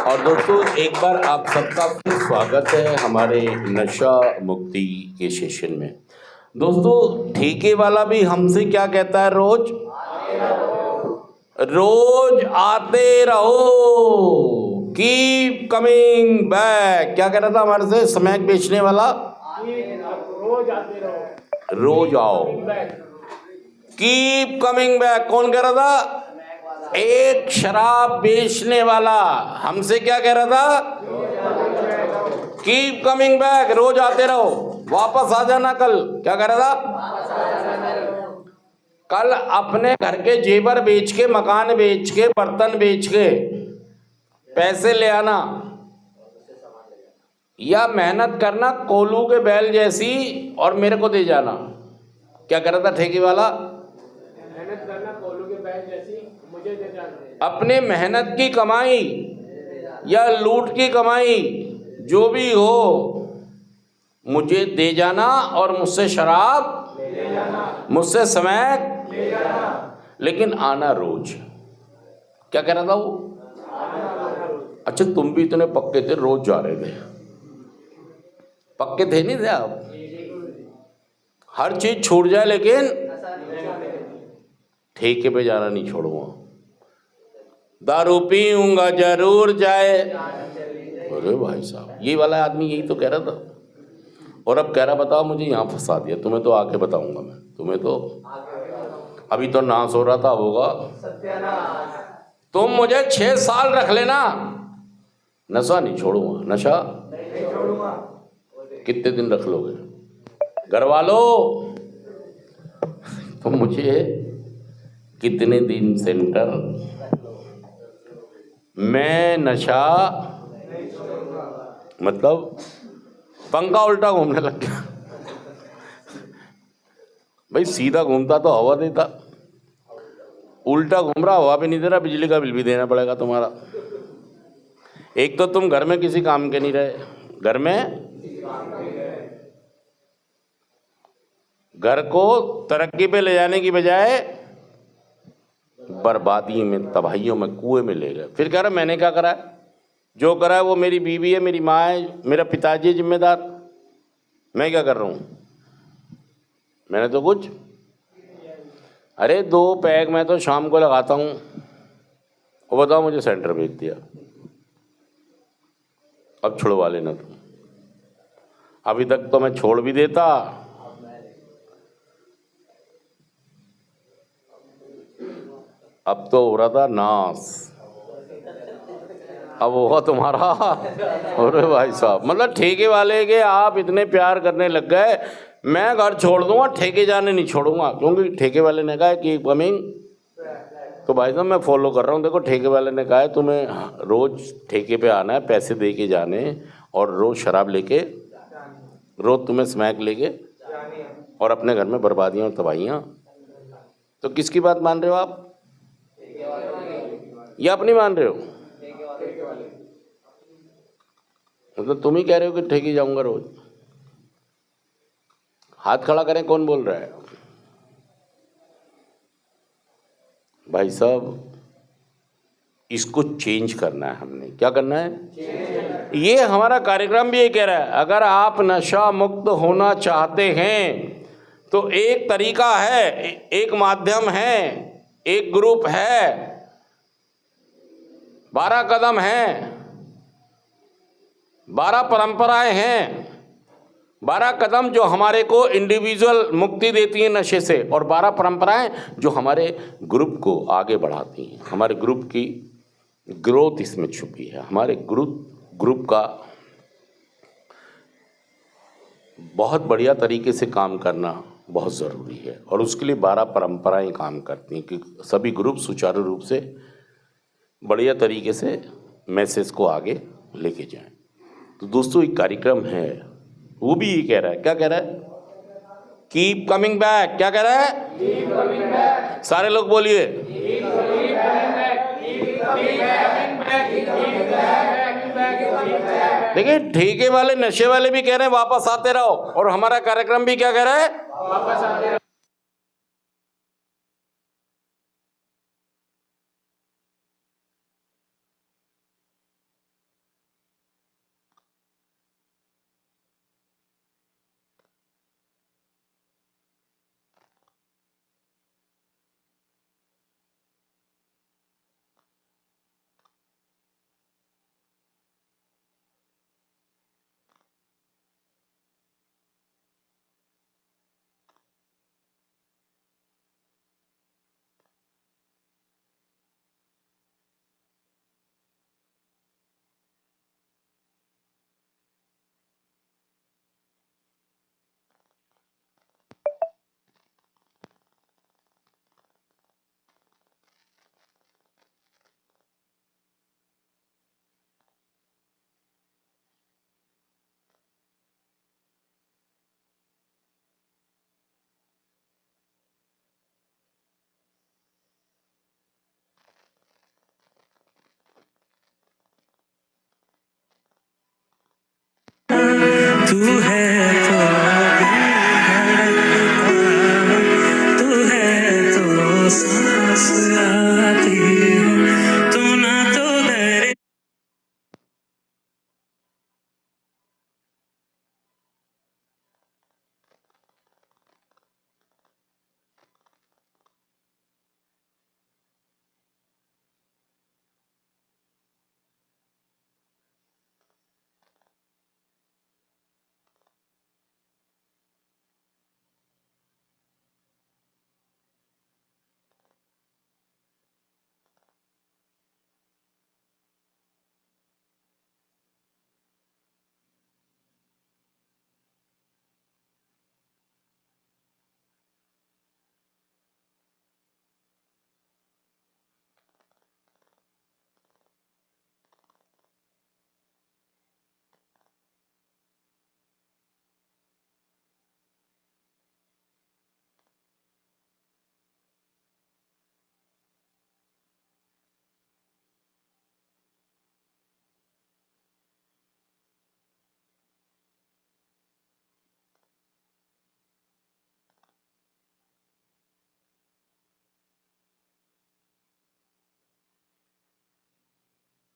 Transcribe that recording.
और दोस्तों एक बार आप सबका फिर स्वागत है हमारे नशा मुक्ति के सेशन में। दोस्तों ठेके वाला भी हमसे क्या कहता है, रोज रोज आते रहो, कीप कमिंग बैक। क्या कह रहा था हमारे से स्मैक बेचने वाला? रोज आते रहो, रोज आओ, कीप कमिंग बैक। कौन कह रहा था? एक शराब बेचने वाला हमसे क्या कह रहा था? कीप कमिंग बैक, रोज आते रहो, वापस आ जाना। कल क्या कह रहा था? कल अपने घर के जेवर बेच के, मकान बेच के, बर्तन बेच के पैसे ले आना, या मेहनत करना कोलू के बैल जैसी और मेरे को दे जाना। क्या कह रहा था ठेके वाला? मेहनत करना कोलू के बैल जैसी, मुझे दे जाना। अपने मेहनत की कमाई या लूट की कमाई जो भी हो मुझे दे जाना, और मुझसे शराब ले जाना, मुझसे स्मैक ले जाना, लेकिन आना रोज। क्या कह रहा था वो? अच्छा तुम भी इतने पक्के थे, रोज जा रहे थे। पक्के थे नहीं थे आप? हर चीज छूट जाए लेकिन ठेके पे जाना नहीं छोड़ूंगा। दारू पीऊंगा जरूर जाए। अरे भाई साहब, ये वाला आदमी यही तो कह रहा था, और अब कह रहा बताओ मुझे यहाँ फंसा दिया। तुम्हें तो आके बताऊंगा मैं, तुम्हें तो अभी तो नाश हो रहा था, अब होगा तुम मुझे 6 साल रख लेना, नशा नहीं छोड़ूंगा। नशा नहीं छोड़ूंगा। कितने दिन रख लोगे? घर वालों तुम मुझे कितने दिन सेंटर, मैं नशा मतलब पंखा उल्टा घूमने लग गया। भाई सीधा घूमता तो हवा देता, उल्टा घूम रहा, हवा भी नहीं दे रहा, बिजली का बिल भी देना पड़ेगा तुम्हारा। एक तो तुम घर में किसी काम के नहीं रहे, घर को तरक्की पे ले जाने की बजाय बर्बादी में, तबाहियों में, कुएं में ले गए। फिर कह रहा मैंने क्या करा है? जो करा है वो मेरी बीवी है, मेरी माँ है, मेरा पिताजी है जिम्मेदार, मैं क्या कर रहा हूँ? मैंने तो कुछ, अरे 2 पैग मैं तो शाम को लगाता हूँ, वो बताओ मुझे सेंटर भेज दिया। अब छुड़वा लेना तुम। अभी तक तो मैं छोड़ भी देता, अब तो हो रहा था नाश, अब होगा तुम्हारा। अरे भाई साहब, मतलब ठेके वाले के आप इतने प्यार करने लग गए, मैं घर छोड़ दूंगा, ठेके जाने नहीं छोड़ूंगा, क्योंकि ठेके वाले ने कहा है कि कमिंग। तो भाई साहब मैं फॉलो कर रहा हूँ। देखो ठेके वाले ने कहा है तुम्हें रोज ठेके पे आना है, पैसे दे के जाने, और रोज शराब लेके, रोज तुम्हें स्मैक लेके, और अपने घर में बर्बादियाँ और तबाहियाँ। तो किसकी बात मान रहे हो आप, या अपनी मान रहे हो? मतलब तुम ही कह रहे हो कि ठेके जाऊंगा रोज। हाथ खड़ा करें, कौन बोल रहा है? भाई साहब इसको चेंज करना है हमने। क्या करना है? ये हमारा कार्यक्रम भी ये कह रहा है, अगर आप नशा मुक्त होना चाहते हैं तो एक तरीका है, एक माध्यम है, एक ग्रुप है, 12 कदम हैं, 12 परंपराएं हैं। 12 कदम जो हमारे को इंडिविजुअल मुक्ति देती हैं नशे से, और 12 परंपराएं जो हमारे ग्रुप को आगे बढ़ाती हैं। हमारे ग्रुप की ग्रोथ इसमें छुपी है। हमारे ग्रुप का बहुत बढ़िया तरीके से काम करना बहुत ज़रूरी है, और उसके लिए 12 परंपराएं काम करती हैं कि सभी ग्रुप सुचारू रूप से बढ़िया तरीके से मैसेज को आगे लेके जाएं। तो दोस्तों एक कार्यक्रम है, वो भी ये कह रहा है। क्या कह रहा है? Keep coming back. क्या कह रहा है? Keep coming back. सारे लोग बोलिए। Keep coming back. Keep coming back. Keep coming back. देखिए ठेके वाले, नशे वाले भी कह रहे हैं वापस आते रहो, और हमारा कार्यक्रम भी क्या कह रहा है? वापस आते रहो। तू है